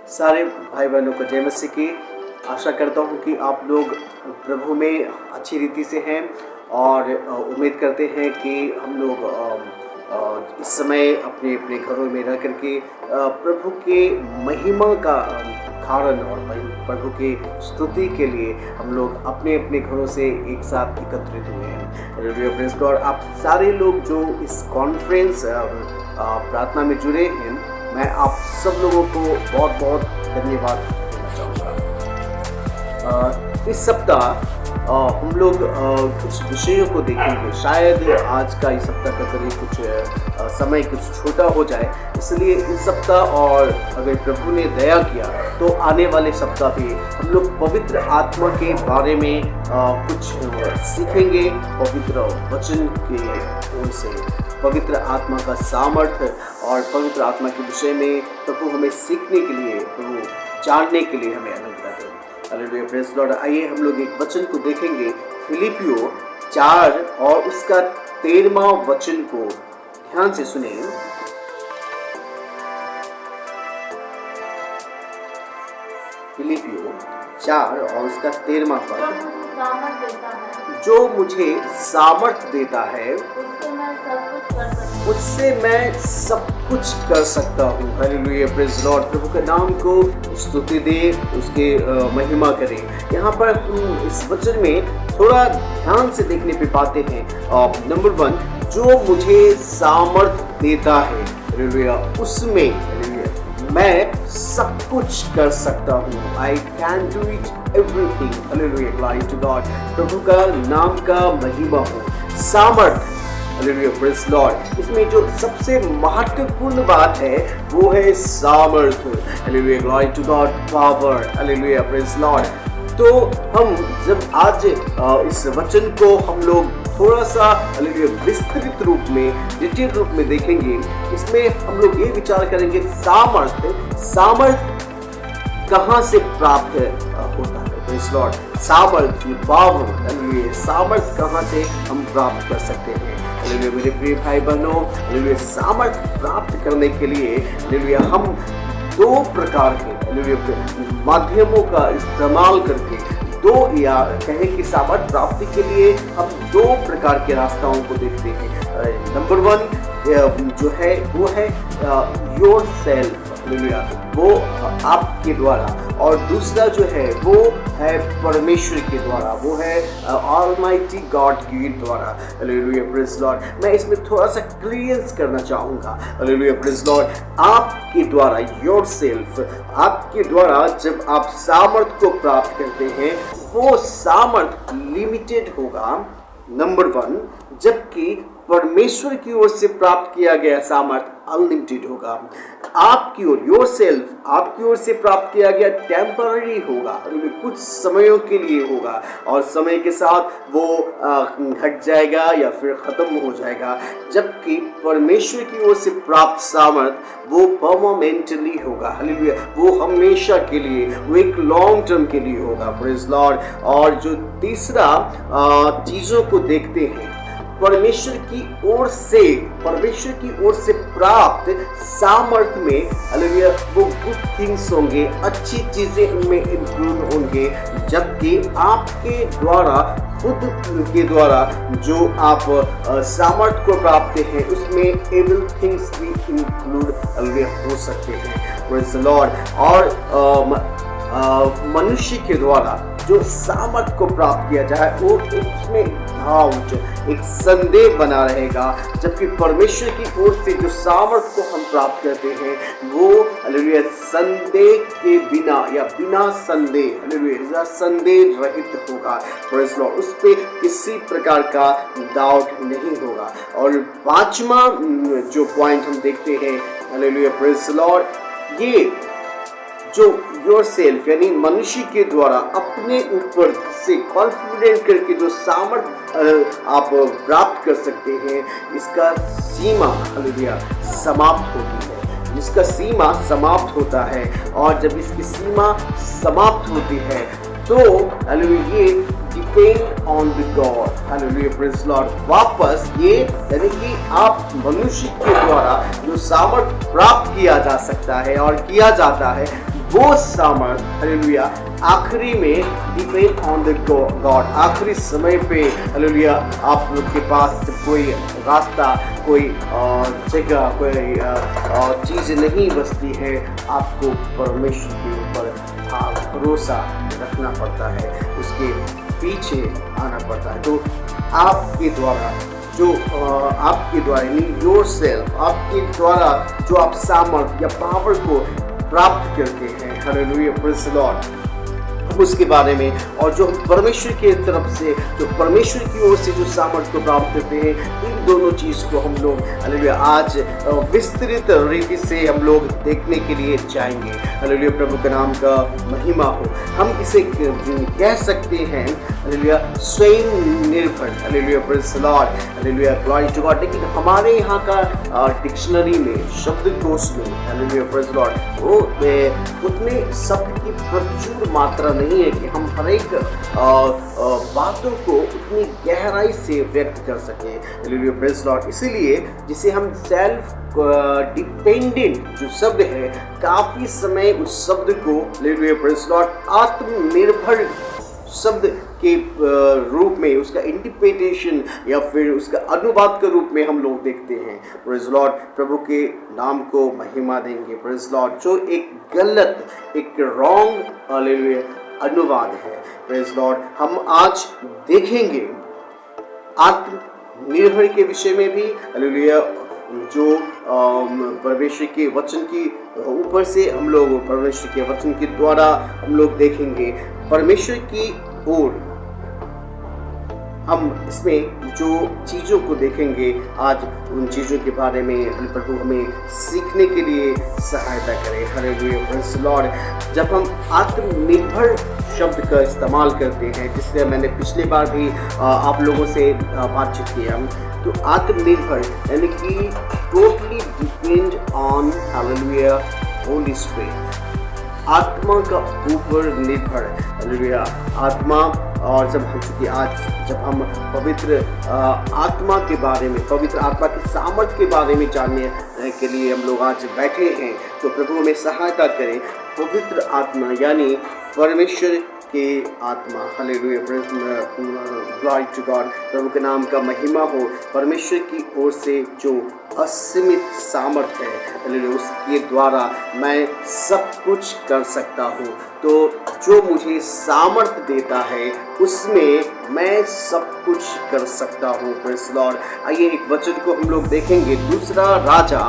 सारे भाई बहनों को जय मसीह की। आशा करता हूँ कि आप लोग प्रभु में अच्छी रीति से हैं और उम्मीद करते हैं कि हम लोग इस समय अपने अपने घरों में रह करके प्रभु के महिमा का कारण और प्रभु की स्तुति के लिए हम लोग अपने अपने घरों से एक साथ एकत्रित हुए हैं। Hallelujah, praise God. आप सारे लोग जो इस कॉन्फ्रेंस प्रार्थना में जुड़े हैं, मैं आप सब लोगों को बहुत बहुत धन्यवाद देना चाहूँगा। इस सप्ताह हम लोग कुछ विषयों को देखेंगे। शायद आज का इस सप्ताह का करीब कुछ समय कुछ छोटा हो जाए, इसलिए इस सप्ताह और अगर प्रभु ने दया किया तो आने वाले सप्ताह भी हम लोग पवित्र आत्मा के बारे में कुछ सीखेंगे। पवित्र वचन के ओर से पवित्र आत्मा का सामर्थ्य और पवित्र आत्मा के विषय में प्रभु हमें सीखने के लिए, प्रभु जानने के लिए हमें अनुग्रह दें। Hallelujah, praise Lord. आइए हम लोग एक वचन को देखेंगे, फिलिपियो 4 और उसका 13वां वचन को ध्यान से सुने। फिलिपियो 4 और उसका 13वां पद, जो मुझे सामर्थ देता है उससे मैं सब कुछ कर सकता हूँ। Hallelujah, praise Lord. प्रभु के नाम को स्तुति दे, उसके महिमा करें। यहाँ पर हम इस वचन में थोड़ा ध्यान से देखने पे पाते हैं। नंबर 1, जो मुझे सामर्थ देता है, हालेलुया, उसमें हालेलुया मैं सब कुछ कर सकता हूँ। I can do it everything. Hallelujah, glory to God. प्रभु का नाम का महिमा हो। सामर्थ, हालेलुया, प्रेज़ लॉर्ड। इसमें जो सबसे महत्वपूर्ण बात है वो है सामर्थ्य। Hallelujah, glory to God. Power, hallelujah, praise Lord. तो हम जब आज इस वचन को हम लोग थोड़ा सा हालेलुया विस्तृत रूप में, डिटेल रूप में देखेंगे, इसमें हम लोग ये विचार करेंगे सामर्थ्य कहाँ से प्राप्त होता है। Praise Lord. सामर्थ्य, पावर, हालेलुया, सामर्थ्य कहाँ से हम प्राप्त कर सकते हैं। हालेलुया, मेरे प्रिय भाई बहनों, हालेलुया, सामर्थ्य प्राप्त करने के लिए हालेलुया हम 2 प्रकार के हालेलुया माध्यमों का इस्तेमाल करके, 2 या कहें कि सामर्थ्य प्राप्ति के लिए हम 2 प्रकार के रास्ताओं को देखते हैं। नंबर 1 जो है वो है योर सेल्फ, हालेलुया, वो आपके द्वारा, और दूसरा जो है वो है परमेश्वर के द्वारा, वो है ऑलमाइटी गॉड के द्वारा। Hallelujah, praise Lord. मैं इसमें थोड़ा सा क्लियरेंस करना चाहूँगा। Hallelujah, praise Lord. आपके द्वारा, योर सेल्फ, आपके द्वारा जब आप सामर्थ्य को प्राप्त करते हैं, वो सामर्थ्य लिमिटेड होगा, नंबर 1, जबकि परमेश्वर की ओर से प्राप्त किया गया सामर्थ्य अनलिमिटेड होगा। आपकी ओर, योर सेल्फ, आपकी ओर से प्राप्त किया गया टेम्पररी होगा, कुछ समयों के लिए होगा और समय के साथ वो घट जाएगा या फिर खत्म हो जाएगा। जबकि परमेश्वर की ओर से प्राप्त सामर्थ्य वो परमानेंटली होगा। हालेलुया, वो हमेशा के लिए, वो एक लॉन्ग टर्म के लिए होगा। Praise Lord. और जो तीसरा चीजों को देखते हैं, परमेश्वर की ओर से प्राप्त सामर्थ्य में, हालेलुया, वो गुड थिंग्स होंगे, अच्छी चीजें उनमें इंक्लूड होंगे। जबकि आपके द्वारा, खुद के द्वारा जो आप सामर्थ्य को प्राप्त हैं, उसमें एविल थिंग्स भी इंक्लूड हो सकते हैं। Praise the Lord. और मनुष्य के द्वारा जो सामर्थ्य को प्राप्त किया जाए, वो उसमें डाउट, एक संदेह बना रहेगा। जबकि परमेश्वर की ओर से जो सामर्थ्य को हम प्राप्त करते हैं, वो हालेलुया संदेह के बिना या बिना संदेह, हालेलुया संदेह रहित होगा। Praise Lord. उस पे किसी प्रकार का डाउट नहीं होगा। और 5वां जो पॉइंट हम देखते हैं, हालेलुया, प्रेज़ लॉर्ड, ये जो योर सेल्फ यानी मनुष्य के द्वारा अपने ऊपर से कॉन्फिडेंट करके जो सामर्थ्य आप प्राप्त कर सकते हैं, इसका सीमा हालेलुया समाप्त होती है। जिसका सीमा समाप्त होता है, और जब इसकी सीमा समाप्त होती है तो हालेलुया ये depend on the God. Hallelujah, praise Lord. वापस ये यानी कि आप मनुष्य के द्वारा जो सामर्थ्य प्राप्त किया जा सकता है और किया जाता है, वो सामर्थ हालेलुया आखिरी में डिपेंड ऑन द गॉड। आखिरी समय पे हालेलुया आप लोग के पास जब कोई रास्ता, कोई जगह, कोई चीज़ नहीं बचती है, आपको परमेश्वर के ऊपर भरोसा रखना पड़ता है, उसके पीछे आना पड़ता है। तो आपके द्वारा जो आपके द्वारा योरसेल्फ, आपके द्वारा जो आप सामर्थ या पावर को प्राप्त करते हैं, हालेलुया, प्रेज़ द लॉर्ड, उसके बारे में, और जो परमेश्वर के तरफ से, जो परमेश्वर की ओर से जो सामर्थ्य को प्राप्त करते हैं, इन दोनों चीज़ को हम लोग हालेलुया आज विस्तृत रीति से हम लोग देखने के लिए जाएंगे। हालेलुया, प्रभु के नाम का महिमा हो। हम इसे कह सकते हैं हालेलुया स्वयं निर्भर, hallelujah, praise the Lord, hallelujah, glory to God. लेकिन हमारे यहाँ का डिक्शनरी में, शब्दकोश में, हालेलुया, प्रेज़ द लॉर्ड, वो उतने शब्द की प्रचुर मात्रा नहीं है कि हम हर एक बातों को उतनी गहराई से व्यक्त कर सकें, हालेलुया, प्रेज़ द लॉर्ड। इसीलिए जिसे हम सेल्फ डिपेंडेंट जो शब्द है, काफी समय उस शब्द को, हालेलुया, प्रेज़ द लॉर्ड, आत्मनिर्भर शब्द के रूप में, उसका इंटरप्रिटेशन या फिर उसका अनुवाद के रूप में हम लोग देखते हैं। प्रेज़ द लॉर्ड, प्रभु के नाम को महिमा देंगे। प्रेज़ द लॉर्ड, जो एक गलत, एक रॉन्ग हालेलुया अनुवाद है। प्रेज़ द लॉर्ड, हम आज देखेंगे आत्मनिर्भर के विषय में भी, हालेलुया, जो परमेश्वर के वचन की ऊपर से हम लोग परमेश्वर के वचन के द्वारा हम लोग देखेंगे परमेश्वर की ओर। हम इसमें जो चीज़ों को देखेंगे आज, उन चीज़ों के बारे में प्रभु हमें सीखने के लिए सहायता करें। Hallelujah, praise the Lord. जब हम आत्मनिर्भर शब्द का इस्तेमाल करते हैं, जिससे मैंने पिछले बार भी आप लोगों से बातचीत किया, तो आत्मनिर्भर यानी कि totally depend on, hallelujah, Holi spirit, आत्मा का ऊपर निर्भर, हालेलुया, आत्मा। और जब हम चूँकि आज जब हम पवित्र आत्मा के बारे में, पवित्र आत्मा की सामर्थ्य के बारे में जानने के लिए हम लोग आज बैठे हैं, तो प्रभु हमें सहायता करें। पवित्र आत्मा यानी परमेश्वर के आत्मा, हालेलुया, ग्लोरी टू गॉड, प्रभु के नाम का महिमा हो। परमेश्वर की ओर से जो असीमित सामर्थ्य है, हालेलुया, उसके द्वारा मैं सब कुछ कर सकता हूँ। तो जो मुझे सामर्थ्य देता है, उसमें मैं सब कुछ कर सकता हूँ। Praise the Lord. आइए एक वचन को हम लोग देखेंगे, दूसरा राजा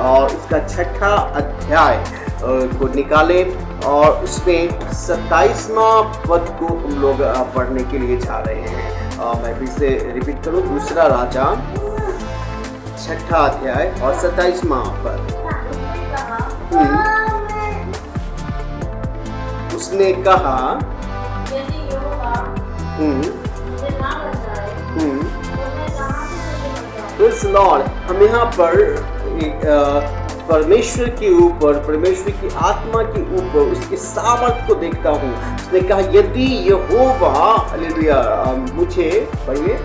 और उसका 6वां अध्याय को निकालें, और उसमें 27वां पद को हम लोग पढ़ने के लिए जा रहे हैं। मैं फिर से रिपीट करूँ, दूसरा राजा 6वां अध्याय और 27वां पद। उसने कहा, प्रेज़ द लॉर्ड। हम यहाँ पर परमेश्वर के ऊपर, परमेश्वर की आत्मा के ऊपर उसके सामर्थ्य को देखता हूँ। उसने कहा, यदि यहोवा, हालेलुया, मुझे पढ़िए,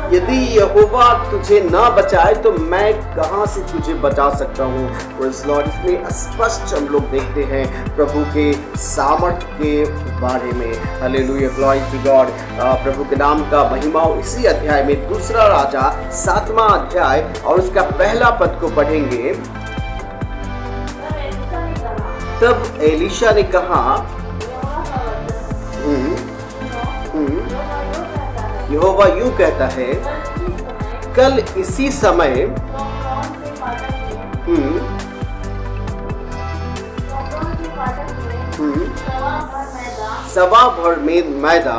यदि यहोवा तुझे ना बचाए तो मैं कहाँ से तुझे बचा सकता हूँ। Praise the Lord. इसमें स्पष्ट हम लोग देखते हैं प्रभु के सामर्थ्य के बारे में। हालेलुया, ग्लोरी टू गॉड, प्रभु के नाम का महिमा। इसी अध्याय में दूसरा राजा 7वां अध्याय और उसका पहला पद को पढ़ेंगे। तब एलीशा ने कहा, यहोवा यूं कहता है, कल इसी समय सवा भर में मैदा,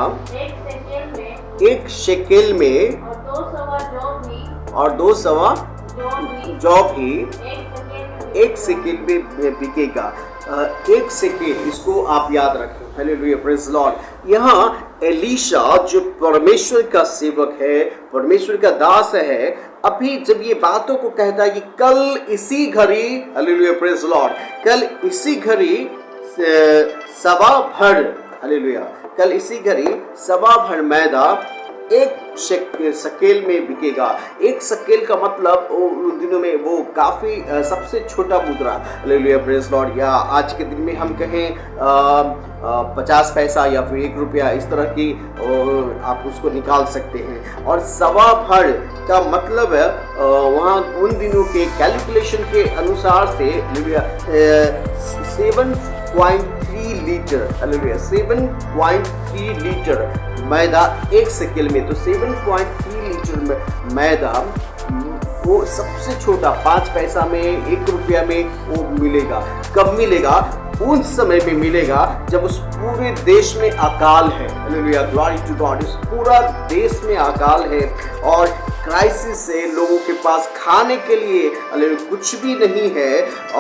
एक शेकेल में, और 2 सवा जौ भी एक शेकेल में बिकेगा। एक शेकेल, इसको आप याद रखें। Hallelujah, praise the Lord. यहाँ एलीशा जो परमेश्वर का सेवक है, परमेश्वर का दास है, अभी जब ये बातों को कहता है कि कल इसी घड़ी, हालेलुया, प्रेज़ द लॉर्ड, कल इसी घड़ी सवा भर, हालेलुया, कल इसी घड़ी सवा भर मैदा एक शकेल में बिकेगा। एक शकेल का मतलब उन दिनों में वो काफ़ी सबसे छोटा मुद्रा, हालेलुया प्रेज़ लॉर्ड, या आज के दिन में हम कहें 50 पैसा या फिर 1 रुपया, इस तरह की आप उसको निकाल सकते हैं। और सवा भर का मतलब वहाँ उन दिनों के कैलकुलेशन के अनुसार से 7.3 लीटर, हालेलुया 7.3 लीटर मैदा एक शकेल में। तो 7.3 लीटर मैदा वो सबसे छोटा 5 पैसा में 1 रुपया में वो मिलेगा। कब मिलेगा? उन समय पे मिलेगा जब उस पूरे देश में अकाल है, हालेलुया ग्लोरी टू गॉड, इस पूरा देश में अकाल है और क्राइसिस है, लोगों के पास खाने के लिए हालेलुया कुछ भी नहीं है।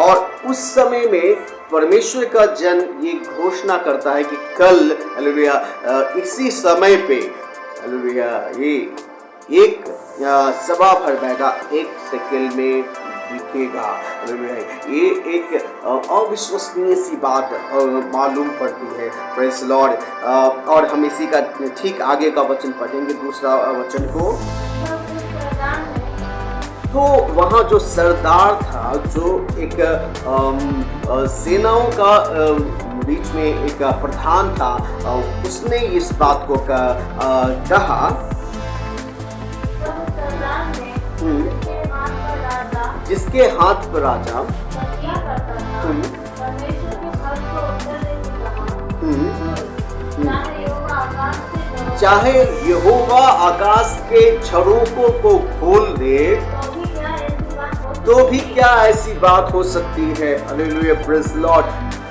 और उस समय में परमेश्वर का जन ये घोषणा करता है कि कल हालेलुया इसी समय पे हालेलुया ये एक सवा भर मैदा एक शकेल में बिकेगा। ये एक अविश्वसनीय सी बात मालूम पड़ती है, प्रेज़ लॉर्ड। और हम इसी का ठीक आगे का वचन पढ़ेंगे, दूसरा वचन को। तो वहाँ जो सरदार था, जो एक सेनाओं का बीच में एक प्रधान था, उसने इस बात को कहा, जिसके हाथ पर राजा चाहे यहोवा आकाश के झरोखों को खोल दे, तो भी क्या ऐसी बात हो सकती है? Hallelujah praise Lord.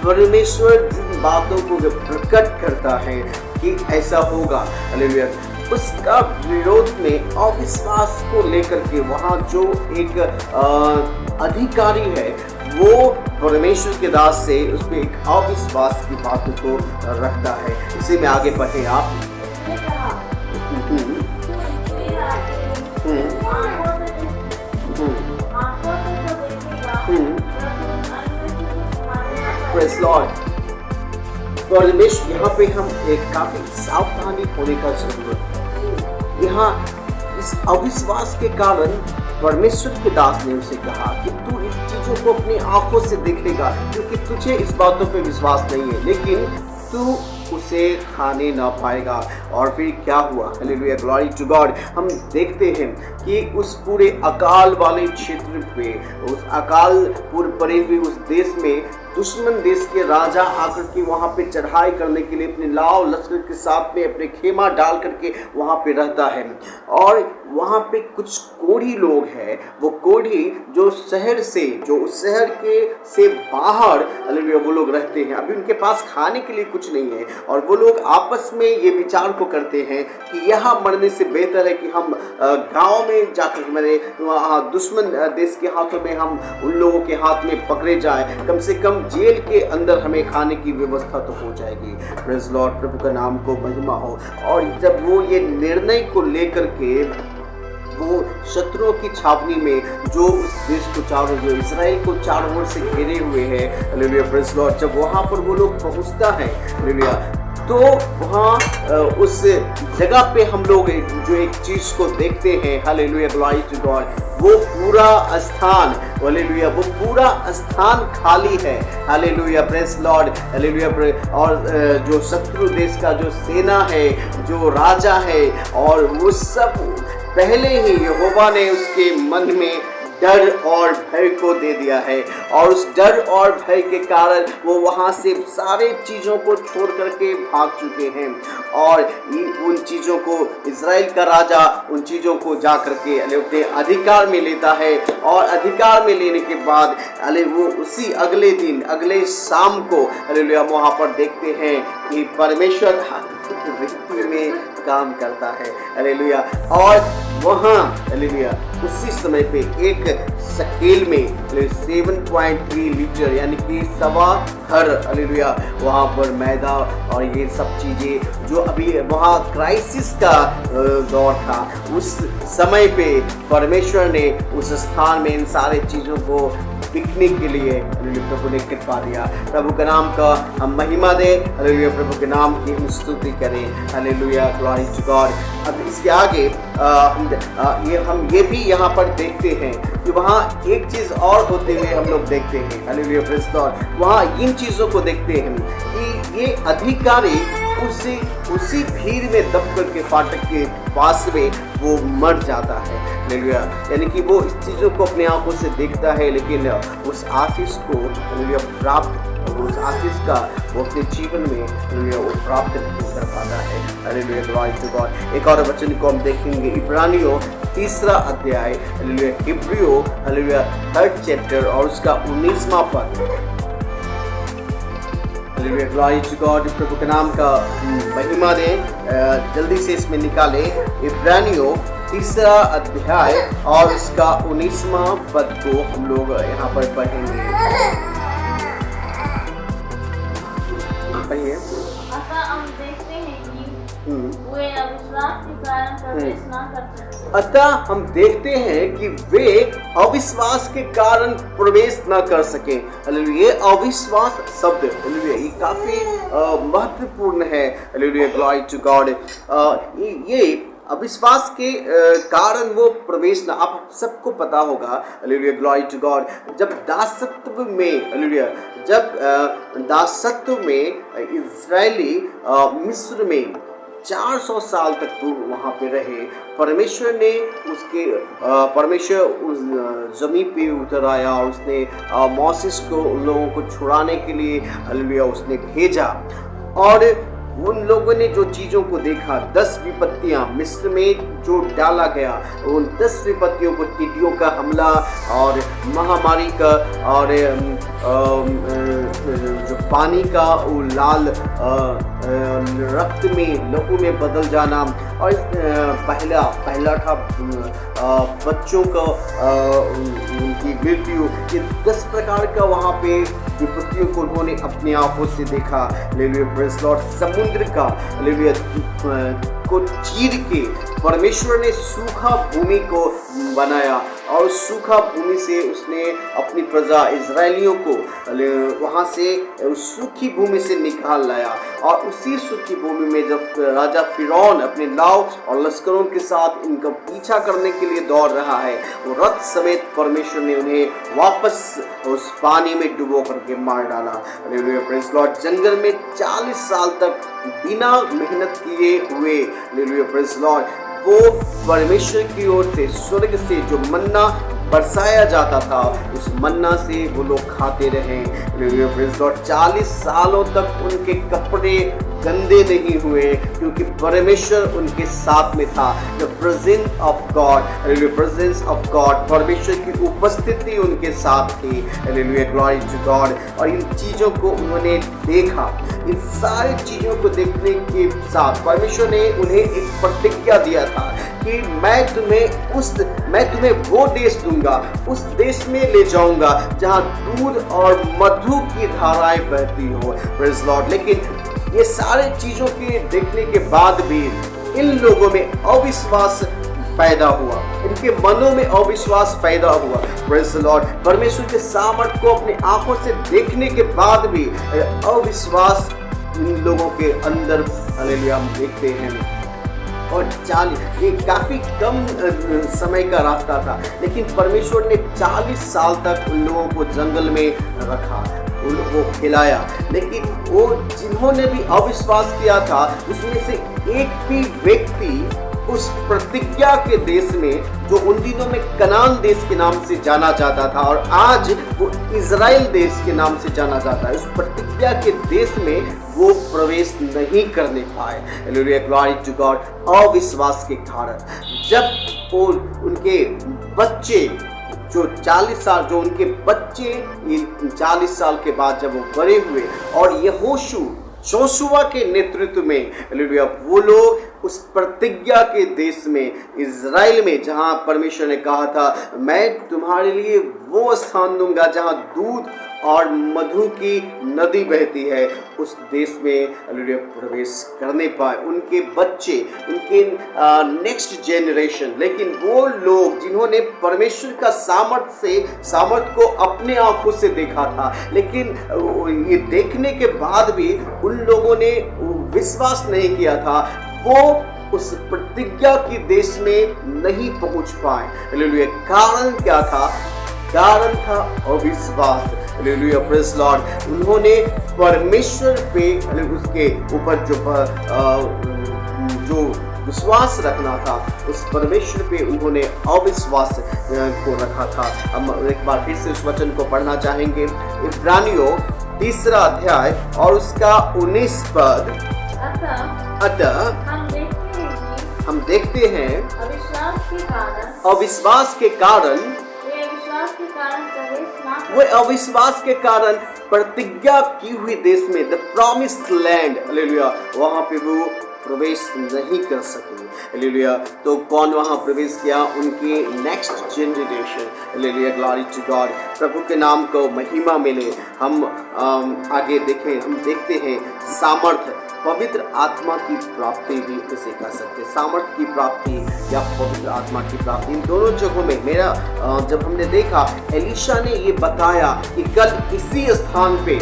परमेश्वर जिन बातों को प्रकट करता है कि ऐसा होगा, हालेलुया, उसका विरोध में अविश्वास को लेकर के वहाँ जो एक अधिकारी है, वो परमेश्वर के दास से उस पर एक अविश्वास की बातों को रखता है। इसी में आगे बढ़े आप। Praise Lord. परमेश्वर यहाँ पे हम एक काफी सावधानी होने का जरूरत है। यहाँ इस अविश्वास के कारण परमेश्वर के दास ने उसे कहा कि तू इस चीजों को अपनी आंखों से देखेगा, क्योंकि तुझे इस बातों पे विश्वास नहीं है, लेकिन तू उसे खाने ना पाएगा। और फिर क्या हुआ? Hallelujah glory to God. हम देखते हैं कि उस पूरे अकाल वाले क्षेत्र पे, उस अकाल पूरे पड़े हुए उस देश में दुश्मन देश के राजा आकर के वहाँ पे चढ़ाई करने के लिए अपने लाव लश्कर के साथ में अपने खेमा डाल करके वहाँ पे रहता है। और वहाँ पे कुछ कोढ़ी लोग हैं, वो कोढ़ी जो शहर से, जो उस शहर के से बाहर हालेलुया वो लोग रहते हैं। अभी उनके पास खाने के लिए कुछ नहीं है और वो लोग आपस में ये विचार को करते हैं कि यहाँ मरने से बेहतर है कि हम गाँव में जाकर मरे, वहाँ दुश्मन देश के हाथों में हम उन लोगों के हाथ में पकड़े जाए, कम से कम जेल के अंदर हमें खाने की व्यवस्था तो हो जाएगी। प्रेज़ लॉर्ड, प्रभु का नाम को महिमा हो। और जब वो ये निर्णय को लेकर के वो शत्रुओं की छावनी में, जो उस देश को चारों, जो इजराइल को चारों ओर से घेरे हुए हैं, हालेलुया प्रेज़ लॉर्ड, जब वहाँ पर वो लोग पहुँचता है, हालेलुया, तो वहाँ उस जगह पे हम लोग जो एक चीज को देखते हैं, हालेलुया ग्लोरी टू गॉड, वो पूरा स्थान, हालेलुया, वो पूरा स्थान खाली है, हालेलुया प्रेज़ लॉर्ड, हालेलुया। और जो शत्रु देश का जो सेना है, जो राजा है, और वो सब पहले ही यहोवा ने उसके मन में डर और भय को दे दिया है। और उस डर और भय के कारण वो वहाँ से सारे चीज़ों को छोड़ करके भाग चुके हैं। और उन चीज़ों को इजराइल का राजा उन चीज़ों को जा करके अपने अधिकार में लेता है। और अधिकार में लेने के बाद वो उसी अगले दिन, अगले शाम को हालेलुया वहाँ पर देखते हैं कि परमेश्वर व्यक्ति में काम करता है, हालेलुया। और वहाँ हालेलुया उसी समय पे एक शकेल में 7.3 लीटर यानी कि सवा भर हालेलुया वहाँ पर मैदा और ये सब चीज़ें, जो अभी वहाँ क्राइसिस का दौर था, उस समय पे परमेश्वर ने उस स्थान में इन सारे चीज़ों को बिकने के लिए हालेलुया प्रभु ने कृपा दिया। प्रभु के नाम का हम महिमा दें, हालेलुया प्रभु के नाम की हम स्तुति करें, हालेलुया ग्लोरी टू गॉड। अब इसके आगे हम ये भी यहाँ पर देखते हैं कि वहाँ एक चीज़ और होते हुए हम लोग देखते हैं, हालेलुया प्रेज़ गॉड। वहाँ इन चीज़ों को देखते हैं कि ये अधिकारी उसी भीड़ में दबकर के फाटक के पास में वो मर जाता है, हालेलुया। यानी कि वो इस चीज़ों को अपने आंखों से देखता है, लेकिन उस आशीष को हालेलुया प्राप्त, उस आशीष का वो अपने जीवन में हालेलुया वो प्राप्त नहीं कर पाता है, हालेलुया ग्लोरी टू गॉड। एक और वचन को हम देखेंगे, इब्रानियों 3 अध्याय, हालेलुया हिब्रियों हालेलुया 3rd चैप्टर और उसका 19वां पद। Hallelujah glory to God. प्रभु के नाम का महिमा दें, जल्दी से इसमें निकाले इब्रानियों 3 अध्याय और उसका 19वां पद को हम लोग यहाँ पर पढ़ेंगे। अतः हम देखते हैं कि वे अविश्वास के कारण प्रवेश न कर सके। हालेलुया ये अविश्वास शब्द हालेलुया ये काफी महत्वपूर्ण है, हालेलुया ग्लोरी टू गॉड। ये अविश्वास के कारण वो प्रवेश न, आप सबको पता होगा, हालेलुया ग्लोरी टू गॉड। जब दासत्व में हालेलुया दासत्व में इजरायली मिस्र में 400 साल तक तो वहाँ पे रहे, परमेश्वर उस जमीन पे उतर आया और उसने मोसेस को उन लोगों को छुड़ाने के लिए हालेलुया उसने भेजा। और उन लोगों ने जो चीज़ों को देखा, 10 विपत्तियाँ मिस्र में जो डाला गया, उन 10 विपत्तियों को, टिड्डियों का हमला और महामारी का और जो पानी का वो लाल रक्त में लहू में बदल जाना, और पहला था बच्चों का उनकी मृत्यु, ये 10 प्रकार का वहाँ पे विपत्तियों को उन्होंने अपनी आंखों से देखा, हालेलुया प्रेज़ लॉर्ड। समुद्र का हालेलुया को चीर के परमेश्वर ने सूखा भूमि को बनाया और सूखा भूमि से उसने अपनी प्रजा इजरायलियों को वहाँ से उस सूखी भूमि से निकाल लाया। और उसी सूखी भूमि में जब राजा फिरौन अपने नाव और लश्करों के साथ इनका पीछा करने के लिए दौड़ रहा है, वो रथ समेत परमेश्वर ने उन्हें वापस उस पानी में डुबो करके मार डाला, हालेलुया प्रेज़ लॉर्ड। जंगल में 40 साल तक बिना मेहनत किए हुए, हालेलुया प्रेज़ लॉर्ड, वो परमेश्वर की ओर से स्वर्ग से जो मन्ना बरसाया जाता था, उस मन्ना से वो लोग खाते रहे, हालेलुया प्रेज़ लॉर्ड। 40 सालों तक उनके कपड़े गंदे नहीं हुए, क्योंकि परमेश्वर उनके साथ में था। The presence of God, hallelujah presence of God, परमेश्वर की उपस्थिति उनके साथ थी, हालेलुया ग्लोरी टू गॉड। और इन चीज़ों को उन्होंने देखा। इन सारी चीज़ों को देखने के साथ परमेश्वर ने उन्हें एक प्रतिज्ञा दिया था कि मैं तुम्हें वो देश दूंगा, उस देश में ले जाऊंगा जहां दूध और मधु की धाराएं बहती हो, प्रेज़ लॉर्ड। लेकिन ये सारे चीजों के देखने के बाद भी इन लोगों में अविश्वास पैदा हुआ, इनके मनों में अविश्वास पैदा हुआ, प्रेज़ द लॉर्ड। परमेश्वर के सामर्थ्य को अपनी आंखों से देखने के बाद भी अविश्वास इन लोगों के अंदर हालेलुया हम देखते हैं। और ये काफी कम समय का रास्ता था, लेकिन परमेश्वर ने 40 साल तक उन लोगों को जंगल में रखा, उनको खिलाया। लेकिन वो जिन्होंने भी अविश्वास किया था, उसमें से एक भी व्यक्ति उस प्रतिज्ञा के देश में, जो उन दिनों में कनान देश के नाम से जाना जाता था और आज वो इजराइल देश के नाम से जाना जाता है, उस प्रतिज्ञा के देश में वो प्रवेश नहीं करने पाए, हालेलुया ग्लोरी टू गॉड, अविश्वास के कारण। जब वो उनके बच्चे जो 40 साल, जो उनके बच्चे 40 साल के बाद जब वो बड़े हुए और जोशुआ के नेतृत्व में हालेलुया वो लोग उस प्रतिज्ञा के देश में, इजराइल में, जहां परमेश्वर ने कहा था मैं तुम्हारे लिए वो स्थान दूंगा जहां दूध और मधु की नदी बहती है, उस देश में हालेलुया प्रवेश करने पाए उनके बच्चे, उनके नेक्स्ट जनरेशन। लेकिन वो लोग जिन्होंने परमेश्वर का सामर्थ को अपने आंखों से देखा था, लेकिन ये देखने के बाद भी उन लोगों ने विश्वास नहीं किया था, वो उस प्रतिज्ञा की देश में नहीं पहुंच पाए। हालेलुया। कारण क्या था? कारण था अविश्वास। Hallelujah, praise Lord. उन्होंने परमेश्वर पे उसके ऊपर जो विश्वास रखना था, उस परमेश्वर पे उन्होंने अविश्वास को रखा था। हम एक बार फिर से उस वचन को पढ़ना चाहेंगे। इब्रानियों 3 अध्याय और उसका 19 पद। अतः हम देखते हैं अविश्वास के कारण वो अविश्वास के कारण प्रतिज्ञा की हुई देश में, द प्रॉमिस्ड लैंड, हालेलुया, वहां पे वो प्रवेश नहीं कर सके। हालेलुया। तो कौन वहां प्रवेश किया? उनके next generation. Hallelujah, glory to God. प्रभु के नाम को महिमा मिले। हम आगे देखें, हम देखते हैं सामर्थ, पवित्र आत्मा की प्राप्ति भी इसे कह सकते हैं। सामर्थ की प्राप्ति या पवित्र आत्मा की प्राप्ति, इन दोनों जगहों में मेरा जब हमने देखा, एलीशा ने ये बताया कि कल इसी स्थान पे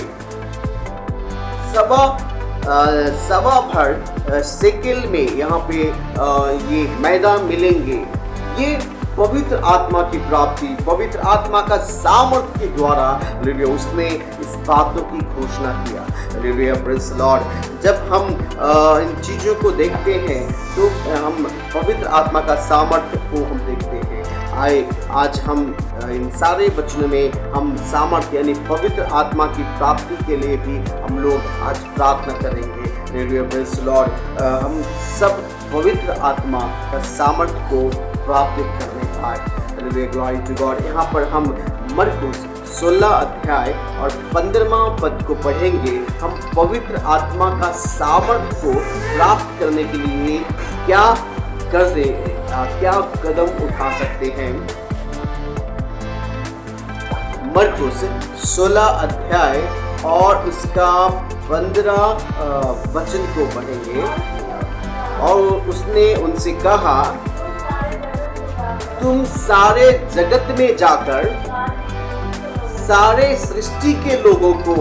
सवा भर शेकेल में यहाँ पे ये मैदान मिलेंगे। ये पवित्र आत्मा की प्राप्ति, पवित्र आत्मा का सामर्थ के द्वारा हालेलुया उसने इस बातों की घोषणा किया। Hallelujah, praise Lord. जब हम इन चीज़ों को देखते हैं तो हम पवित्र आत्मा का सामर्थ को हम देखते हैं। आज हम इन सारे वचनों में हम सामर्थ यानी पवित्र आत्मा की प्राप्ति के लिए भी हम लोग आज प्रार्थना करेंगे। Hallelujah, praise Lord. हम सब पवित्र आत्मा का सामर्थ को प्राप्त करने पाए। Hallelujah, glory to God. यहाँ पर हम मरकुस 16 अध्याय और 15वां पद को पढ़ेंगे। हम पवित्र आत्मा का सामर्थ को प्राप्त करने के लिए क्या कदम उठा सकते हैं। मरकुस 16 अध्याय और उसका 15 वचन को पढ़ेंगे। और उसने उनसे कहा, तुम सारे जगत में जाकर सारे सृष्टि के लोगों को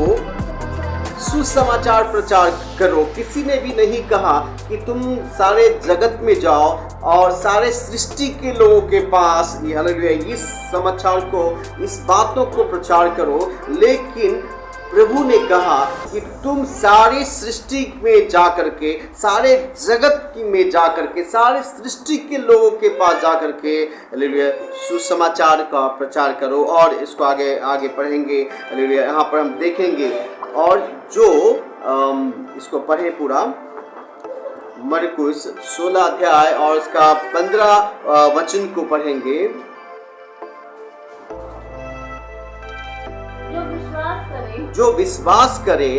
सुसमाचार प्रचार करो। किसी ने भी नहीं कहा कि तुम सारे जगत में जाओ और सारे सृष्टि के लोगों के पास हालेलुया इस समाचार को, इस बातों को प्रचार करो। लेकिन प्रभु ने कहा कि तुम सारी सृष्टि में जाकर के, सारे जगत में जाकर के, सारे सृष्टि के लोगों के पास जाकर के हालेलुया सुसमाचार का प्रचार करो। और इसको आगे पढ़ेंगे। हालेलुया, यहाँ पर हम देखेंगे और जो इसको पढ़े पूरा। मरकुस 16 अध्याय और उसका 15 वचन को पढ़ेंगे। जो विश्वास करे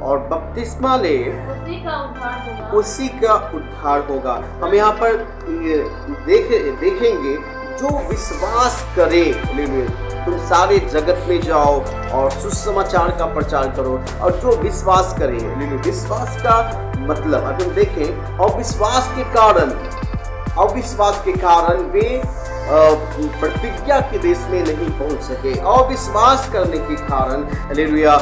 और बपतिस्मा ले उसी का उद्धार होगा। हम यहाँ पर देखेंगे जो विश्वास करे। तुम सारे जगत में जाओ और सुसमाचार का प्रचार करो। और जो विश्वास करे, विश्वास का मतलब अगर हम देखें, अविश्वास के कारण वे प्रतिज्ञा के देश में नहीं पहुंच सके। अविश्वास करने के कारण हालेलुया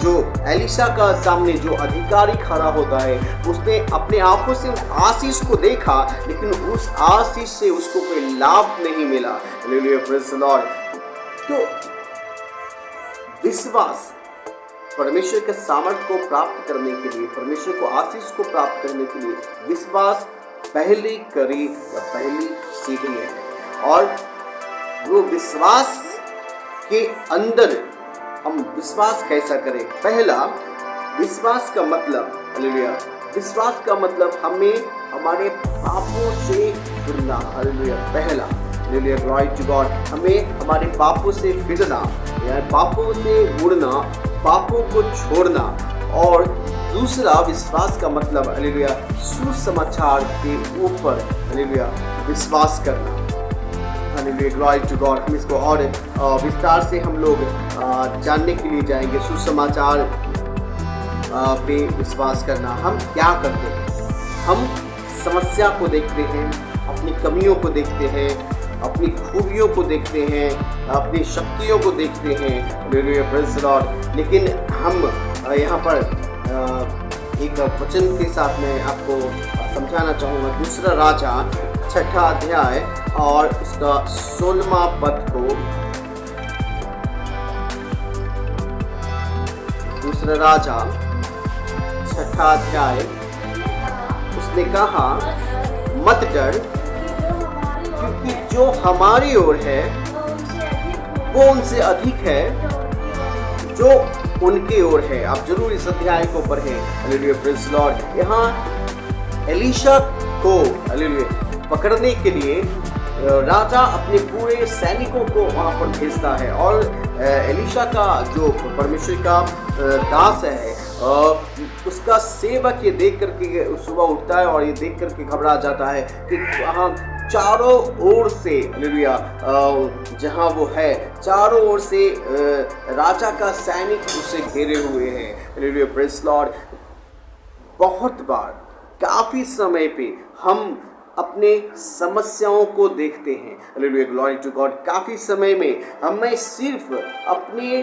जो एलीशा का सामने जो अधिकारी खड़ा होता है, उसने अपने आंखों से उस आशीष को देखा, लेकिन उस आशीष से उसको कोई लाभ नहीं मिला। Hallelujah, praise the Lord. तो विश्वास परमेश्वर के सामर्थ्य को प्राप्त करने के लिए, परमेश्वर को आशीष को प्राप्त करने के लिए विश्वास पहली कड़ी या पहली सीढ़ी है। और वो विश्वास के अंदर हम विश्वास कैसा करें? पहला, विश्वास का मतलब हालेलुया, विश्वास का मतलब हमें हमारे पापों से फिरना। हालेलुया, पहला हालेलुया, ग्लोरी टू गॉड। हमें हमारे पापों से फिरना या पापों से मुड़ना, पापों को छोड़ना। और दूसरा, विश्वास का मतलब हालेलुया सुसमाचार के ऊपर हालेलुया विश्वास करना। Hallelujah, glory to God. हम इसको और विस्तार से हम लोग जानने के लिए जाएंगे। सुसमाचार पे विश्वास करना। हम क्या करते हैं? हम समस्या को देखते हैं, अपनी कमियों को देखते हैं, अपनी खूबियों को देखते हैं, अपनी शक्तियों को देखते हैं, हालेलुया, प्रेज़ द लॉर्ड। लेकिन हम यहाँ पर एक वचन के साथ मैं आपको समझाना चाहूँगा। दूसरा राजा 6ठा अध्याय और उसका 16वां पद को। दूसरा राजा 6ठा अध्याय, उसने कहा मत डर, क्योंकि जो हमारी ओर है वो उनसे अधिक है जो उनकी ओर है। आप जरूर इस अध्याय को पढ़ें। Hallelujah, praise the Lord. यहाँ एलीशा को हालेलुया पकड़ने के लिए राजा अपने पूरे सैनिकों को वहाँ पर भेजता है और एलीशा का जो परमेश्वर का दास है उसका सेवक ये देख करके सुबह उठता है और ये देख करके घबरा जाता है कि वहाँ चारों ओर से हालेलुया जहाँ वो है चारों ओर से राजा का सैनिक उसे घेरे हुए हैं। Hallelujah, praise the Lord. बहुत बार काफी समय पे हम अपने समस्याओं को देखते हैं। Hallelujah, glory to God. काफ़ी समय में हमें सिर्फ अपने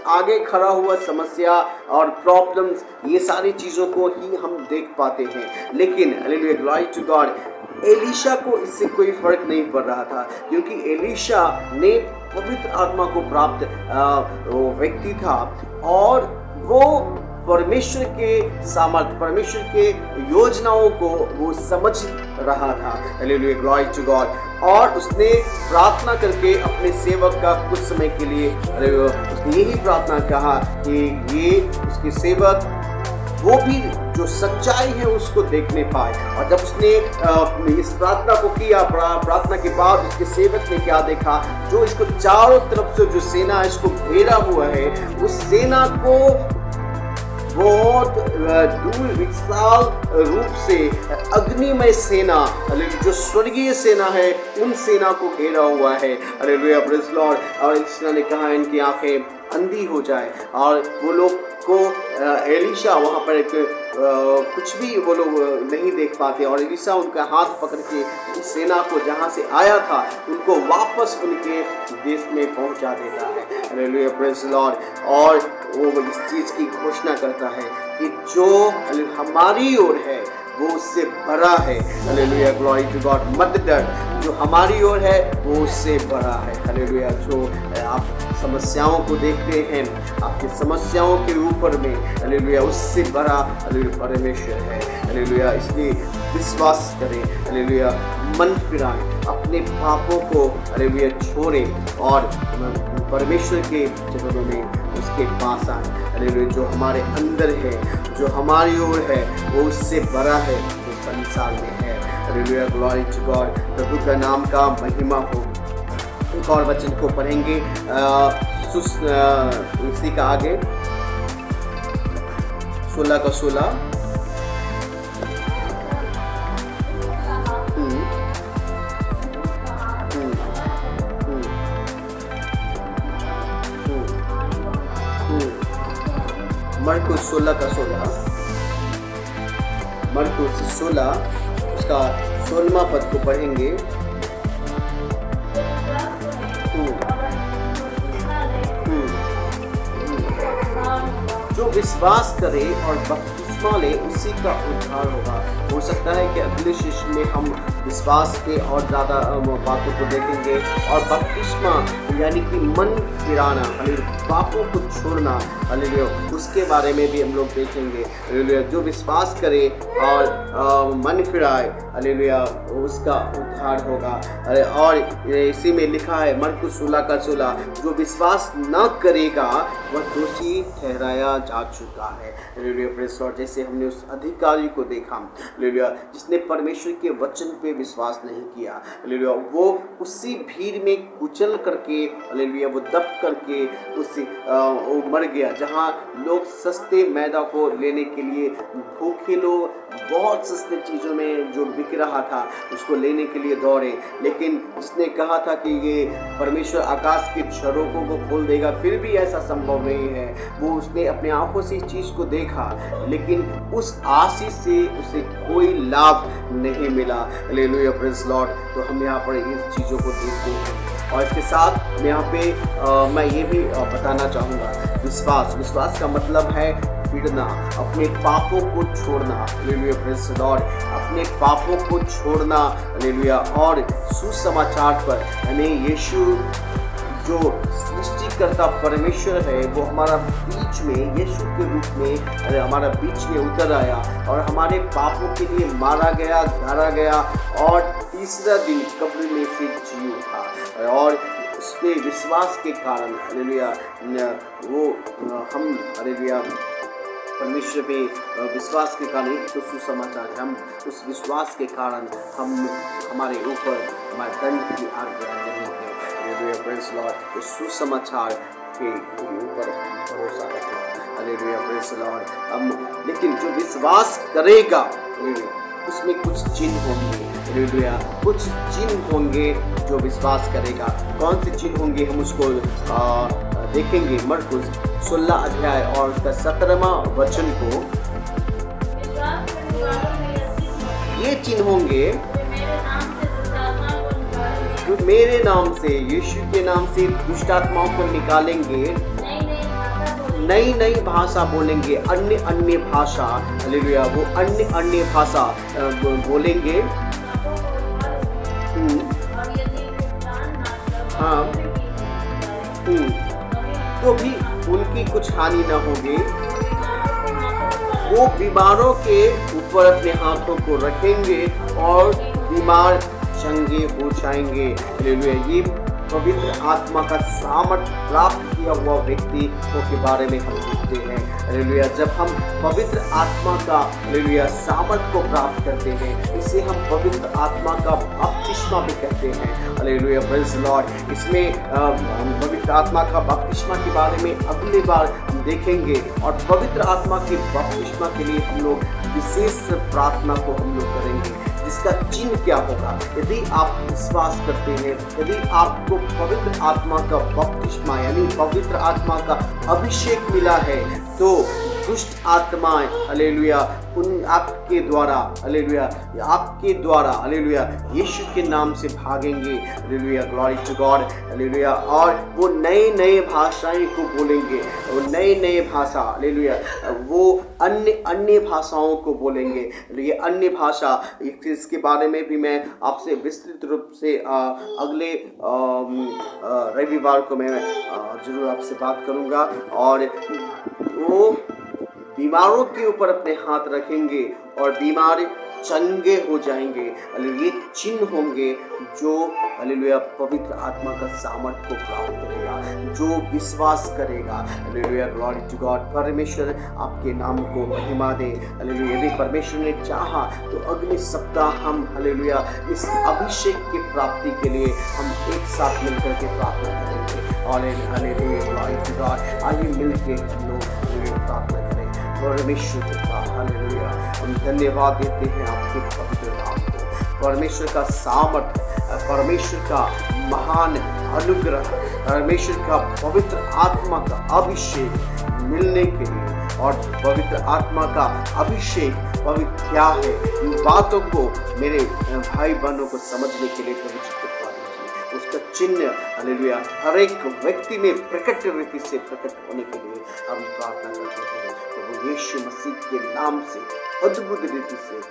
आगे खड़ा हुआ समस्या और प्रॉब्लम्स, ये सारी चीज़ों को ही हम देख पाते हैं। लेकिन hallelujah, glory to God, Elisha को इससे कोई फर्क नहीं पड़ रहा था, क्योंकि एलीशा ने पवित्र आत्मा को प्राप्त व्यक्ति था और वो परमेश्वर के सामर्थ्य, परमेश्वर के योजनाओं को वो समझ रहा था। Hallelujah, glory to God. और उसने प्रार्थना करके अपने सेवक का कुछ समय के लिए उसने यही प्रार्थना कहा कि ये उसके सेवक वो भी जो सच्चाई है उसको देखने पाए। और जब उसने इस प्रार्थना को किया, प्रार्थना के बाद उसके सेवक ने क्या देखा? जो इसको चारों तरफ से जो सेना इसको घेरा हुआ है, उस सेना को बहुत दूर विशाल रूप से अग्निमय सेना, जो स्वर्गीय सेना है, उन सेना को घेरा हुआ है। Hallelujah, praise the Lord. और एलीशा ने कहा इनकी आंखें अंधी हो जाए और वो लोग को एलीशा वहाँ पर कुछ भी वो लोग नहीं देख पाते और एलीशा उनका हाथ पकड़ के उस सेना को जहाँ से आया था उनको वापस उनके देश में पहुँचा देता है। Hallelujah, praise the Lord. और वो इस चीज़ की घोषणा करता है कि जो हमारी ओर है वो उससे बड़ा है। Hallelujah, glory to God. मत डर, जो हमारी ओर है वो उससे बड़ा है। हालेलुया। जो आप समस्याओं को देखते हैं, आपकी समस्याओं के ऊपर में हालेलुया उससे बड़ा हालेलुया परमेश्वर है। हालेलुया, इसलिए विश्वास करें। हालेलुया, मन फिराएं, अपने पापों को हालेलुया छोड़ें और परमेश्वर के चरणों में उसके पास आए। हालेलुया, जो हमारे अंदर है, जो हमारी ओर है, वो उससे बड़ा है जो संसार में है। Hallelujah, glory to God. प्रभु का नाम का महिमा हो। एक और वचन को पढ़ेंगे इसी का आगे 16 का 16। मरकुस 16 का 16, मरकुस 16 उसका 16वां पद को पढ़ेंगे। जो विश्वास करे और बपतिस्मा ले उसी का उद्धार होगा। हो सकता है कि अगले शिष्य में हम विश्वास के और ज़्यादा बातों को देखेंगे और बपतिस्मा यानी कि मन फिराना, पापों को छोड़ना, हालेलुया उसके बारे में भी हम लोग देखेंगे। हालेलुया, जो विश्वास करे और मन फिराए, हालेलुया उसका उद्धार होगा। और इसी में लिखा है मरकुस 16 का 16, जो विश्वास न करेगा वह दोषी ठहराया जा चुका है। Hallelujah, praise the Lord. जैसे हमने उस अधिकारी को देखा, हालेलुया, जिसने परमेश्वर के वचन पे विश्वास नहीं किया। हालेलुया, वो उसी भीड़ में कुचल करके, हालेलुया, वो दब करके वो मर गया, जहाँ लोग सस्ते मैदा को लेने के लिए, भूखे लोग बहुत सस्ते चीज़ों में जो बिक रहा था उसको लेने के लिए दौड़े, लेकिन जिसने कहा था कि ये परमेश्वर आकाश के झरोखों को खोल देगा, फिर भी ऐसा संभव नहीं है। वो उसने अपने आंखों से इस चीज़ को देखा, लेकिन उस आशीष से उसे कोई लाभ नहीं मिला। Hallelujah, praise Lord. तो हम यहाँ पर इन चीज़ों को देखते हैं, और इसके साथ मैं यहाँ पे मैं ये भी बताना चाहूँगा, विश्वास का मतलब है फिरना, अपने पापों को छोड़ना। Hallelujah, praise Lord. अपने पापों को छोड़ना, हालेलुया, और सुसमाचार पर, यानी यीशु जो सृष्टिकर्ता परमेश्वर है, वो हमारा बीच में यीशु के रूप में हमारा बीच में उतर आया और हमारे पापों के लिए मारा गया, गाड़ा गया, और तीसरा दिन कब्र में से जी उठा। और उसके विश्वास के कारण, हालेलुया, वो हम, हालेलुया, परमेश्वर पे विश्वास के कारण, तो सुसमाचार है, हम उस विश्वास के कारण हमारे ऊपर हमारे दंड की आज्ञा नहीं है। Hallelujah, praise Lord. तो सुसमाचार के ऊपर भरोसा रखें। Hallelujah, praise Lord. लेकिन जो विश्वास करेगा, उसमें कुछ चिन्ह होंगे। हालेलुया, कुछ चिन्ह होंगे जो विश्वास करेगा। कौन से चिन्ह होंगे, हम उसको देखेंगे। मरकुस 16 अध्याय और 17वां वचन को, ये चिन्ह होंगे जो मेरे नाम से, यीशु के नाम से दुष्ट आत्माओं को निकालेंगे, नई भाषा बोलेंगे, अन्य भाषा। हालेलुया, वो अन्य भाषा बोलेंगे। हाँ, तो भी उनकी कुछ हानि न होगी। वो बीमारों के ऊपर अपने हाथों को रखेंगे और बीमार चंगे हो जाएंगे। हालेलुया, ये पवित्र आत्मा का सामर्थ प्राप्त किया हुआ व्यक्ति के बारे में हम देखते हैं। हालेलुया, जब हम पवित्र आत्मा का, हालेलुया, सामर्थ को प्राप्त करते हैं, इसे हम पवित्र आत्मा का बपतिस्मा भी कहते हैं। Hallelujah, praise Lord. इसमें हम पवित्र आत्मा का बपतिस्मा के बारे में अगली बार हम देखेंगे, और पवित्र आत्मा के बपतिस्मा के लिए हम लोग विशेष प्रार्थना को हम लोग करेंगे, जिसका चिन्ह क्या होगा। यदि आप विश्वास करते हैं, यदि आपको पवित्र आत्मा का बपतिस्मा यानी पवित्र आत्मा का अभिषेक मिला है, तो दुष्ट आत्माएं, हालेलुया, उन आपके द्वारा, हालेलुया, यीशु के नाम से भागेंगे। Hallelujah, glory to God. Hallelujah, और वो नए भाषाएं को बोलेंगे, वो नए भाषा, हालेलुया, वो अन्य भाषाओं को बोलेंगे। ये अन्य भाषा, इसके बारे में भी मैं आपसे विस्तृत रूप से अगले रविवार को मैं जरूर आपसे बात करूंगा। और वो बीमारों के ऊपर अपने हाथ रखेंगे और बीमार चंगे हो जाएंगे। ये चिन्ह होंगे जो, हालेलुया, पवित्र आत्मा का सामर्थ को प्राप्त करेगा, जो विश्वास करेगा। Hallelujah, glory to God. परमेश्वर आपके नाम को महिमा दे। हालेलुया, यदि परमेश्वर ने चाहा तो अगले सप्ताह हम, हालेलुया, इस अभिषेक की प्राप्ति के लिए हम एक साथ मिलकर के प्रार्थना करेंगे। और हालेलुया, ग्लोरी टू गॉड। आइए मिलकर हम लोग प्रार्थना करें। परमेश्वर का, हालेलुया, हम धन्यवाद देते हैं आपके पवित्र नाम को। परमेश्वर का सामर्थ, परमेश्वर का महान अनुग्रह, परमेश्वर का पवित्र आत्मा का अभिषेक मिलने के लिए, और पवित्र आत्मा का अभिषेक पवित्र क्या है, इन बातों को मेरे भाई बहनों को समझने के लिए पवित्र कृपा दीजिए। उसका चिन्ह, हालेलुया, हर एक व्यक्ति में प्रकट रीति से प्रकट होने के लिए हम प्रार्थना करते हैं। यीशु मसीह के नाम से अद्भुत रीति से